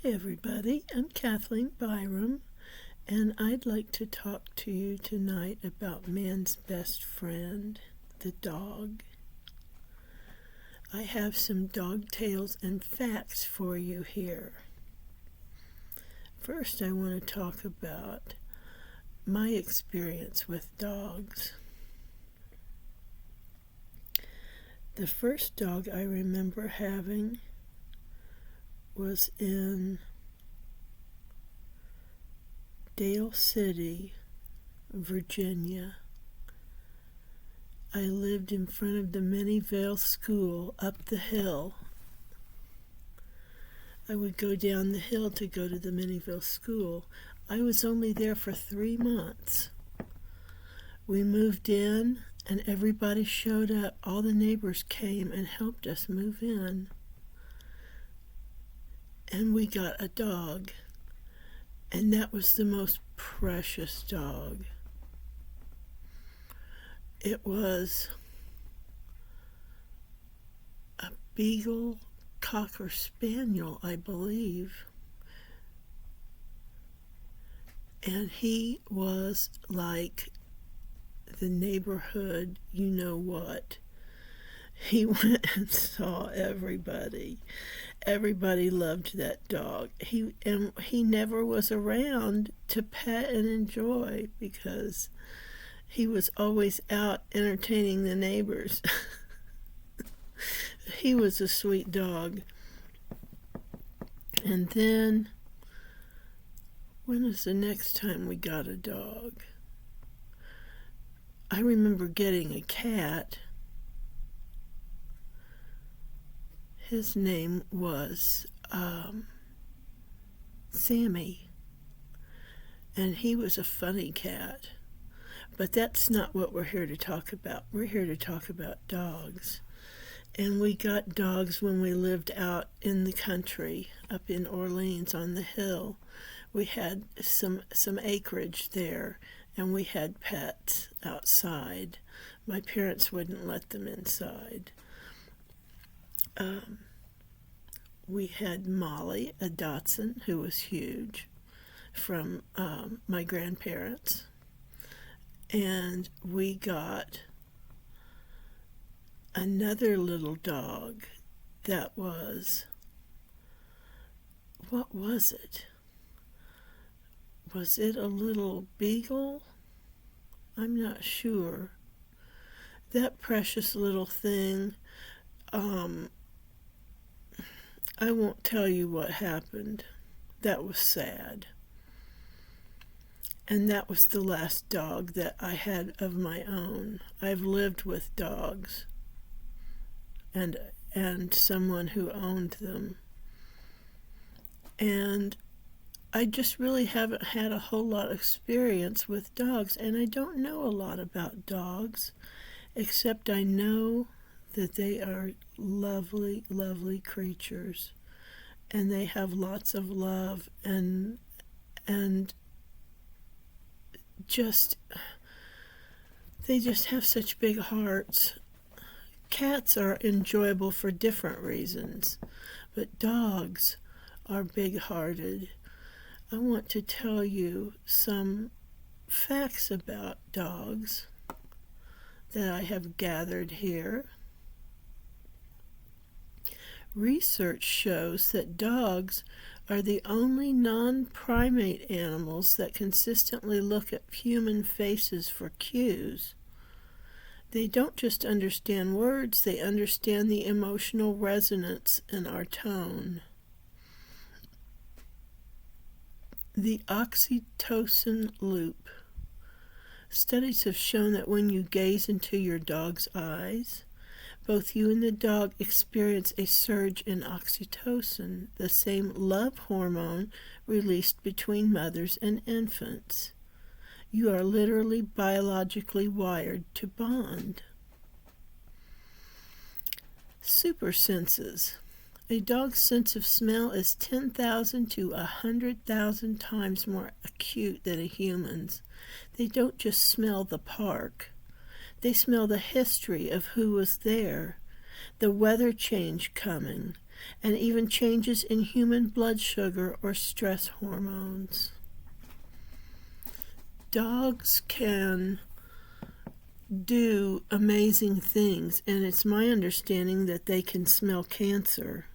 Hi everybody, I'm Kathleen Byram, and I'd like to talk to you tonight about man's best friend, the dog. I have some dog tales and facts for you here. First, I want to talk about my experience with dogs. The first dog I remember having was in Dale City, Virginia. I lived in front of the Minnievale School up the hill. I would go down the hill to go to the Minnievale School. I was only there for 3 months. We moved in and everybody showed up. All the neighbors came and helped us move in. And we got a dog, and that was the most precious dog. It was a Beagle Cocker Spaniel, I believe, and he was like the neighborhood you-know-what. He went and saw everybody. Everybody loved that dog. He never was around to pet and enjoy because he was always out entertaining the neighbors. He was a sweet dog. And then, when was the next time we got a dog? I remember getting a cat. His name was Sammy, and he was a funny cat. But that's not what we're here to talk about. We're here to talk about dogs. And we got dogs when we lived out in the country, up in Orleans on the hill. We had some acreage there, and we had pets outside. My parents wouldn't let them inside. We had Molly, a Dachshund, who was huge, from my grandparents. And we got another little dog that was, what was it? Was it a little beagle? I'm not sure. That precious little thing, I won't tell you what happened. That was sad. And that was the last dog that I had of my own. I've lived with dogs and someone who owned them. And I just really haven't had a whole lot of experience with dogs, and I don't know a lot about dogs, except I know that they are lovely, lovely creatures, and they have lots of love and they just have such big hearts. Cats are enjoyable for different reasons, but dogs are big-hearted. I want to tell you some facts about dogs that I have gathered here. Research shows that dogs are the only non-primate animals that consistently look at human faces for cues. They don't just understand words, they understand the emotional resonance in our tone. The oxytocin loop. Studies have shown that when you gaze into your dog's eyes, both you and the dog experience a surge in oxytocin, the same love hormone released between mothers and infants. You are literally biologically wired to bond. Super senses. A dog's sense of smell is 10,000 to 100,000 times more acute than a human's. They don't just smell the park. They smell the history of who was there, the weather change coming, and even changes in human blood sugar or stress hormones. Dogs can do amazing things, and it's my understanding that they can smell cancer.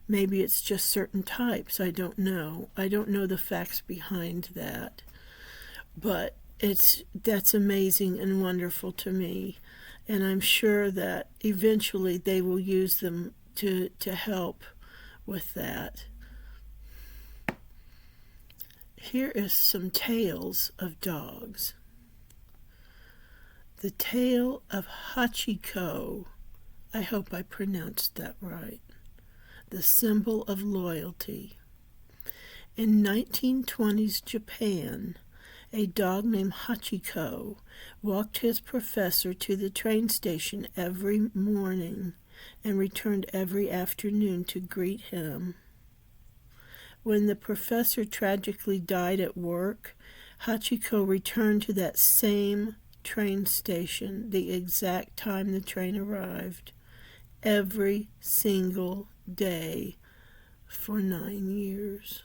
Maybe it's just certain types, I don't know. I don't know the facts behind that. But that's amazing and wonderful to me. And I'm sure that eventually they will use them to help with that. Here is some tales of dogs. The tale of Hachiko. I hope I pronounced that right. The symbol of loyalty. In 1920s Japan, a dog named Hachiko walked his professor to the train station every morning and returned every afternoon to greet him. When the professor tragically died at work, Hachiko returned to that same train station the exact time the train arrived, every single day for 9 years,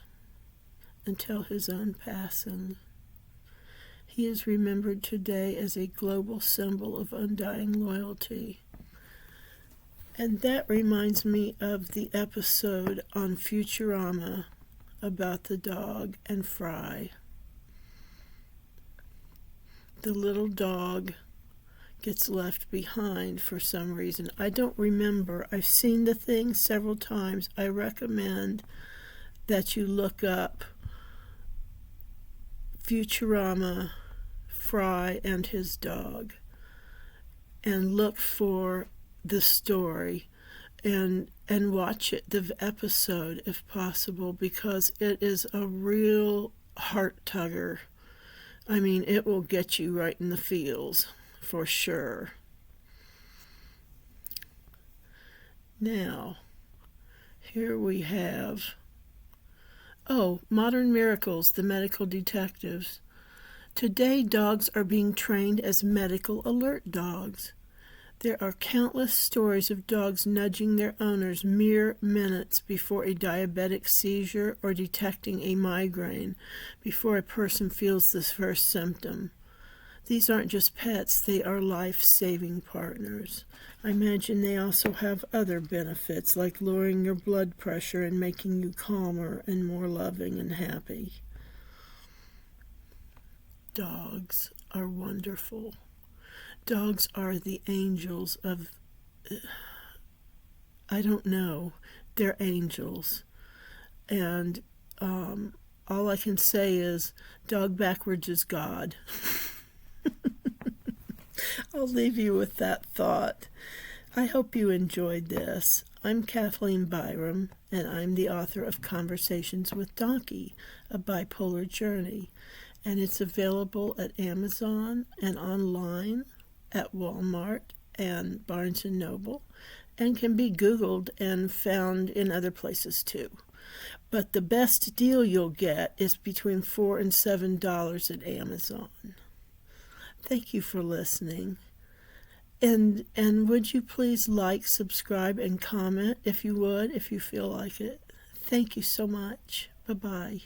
until his own passing. He is remembered today as a global symbol of undying loyalty. And that reminds me of the episode on Futurama about the dog and Fry. The little dog gets left behind for some reason. I don't remember. I've seen the thing several times. I recommend that you look up Futurama, Fry and his dog, and look for the story and watch it, the episode, if possible, because it is a real heart tugger. I mean, it will get you right in the feels, for sure. Now, here we have, Modern Miracles, the medical detectives. Today, dogs are being trained as medical alert dogs. There are countless stories of dogs nudging their owners mere minutes before a diabetic seizure or detecting a migraine, before a person feels the first symptom. These aren't just pets, they are life-saving partners. I imagine they also have other benefits, like lowering your blood pressure and making you calmer and more loving and happy. Dogs are wonderful. Dogs are the angels of, I don't know, they're angels. And all I can say is, dog backwards is God. I'll leave you with that thought. I hope you enjoyed this. I'm Kathleen Byram, and I'm the author of Conversations with Donkey, A Bipolar Journey. And it's available at Amazon and online at Walmart and Barnes & Noble, and can be Googled and found in other places too. But the best deal you'll get is between $4 and $7 at Amazon. Thank you for listening. And would you please like, subscribe, and comment if you would, if you feel like it. Thank you so much. Bye-bye.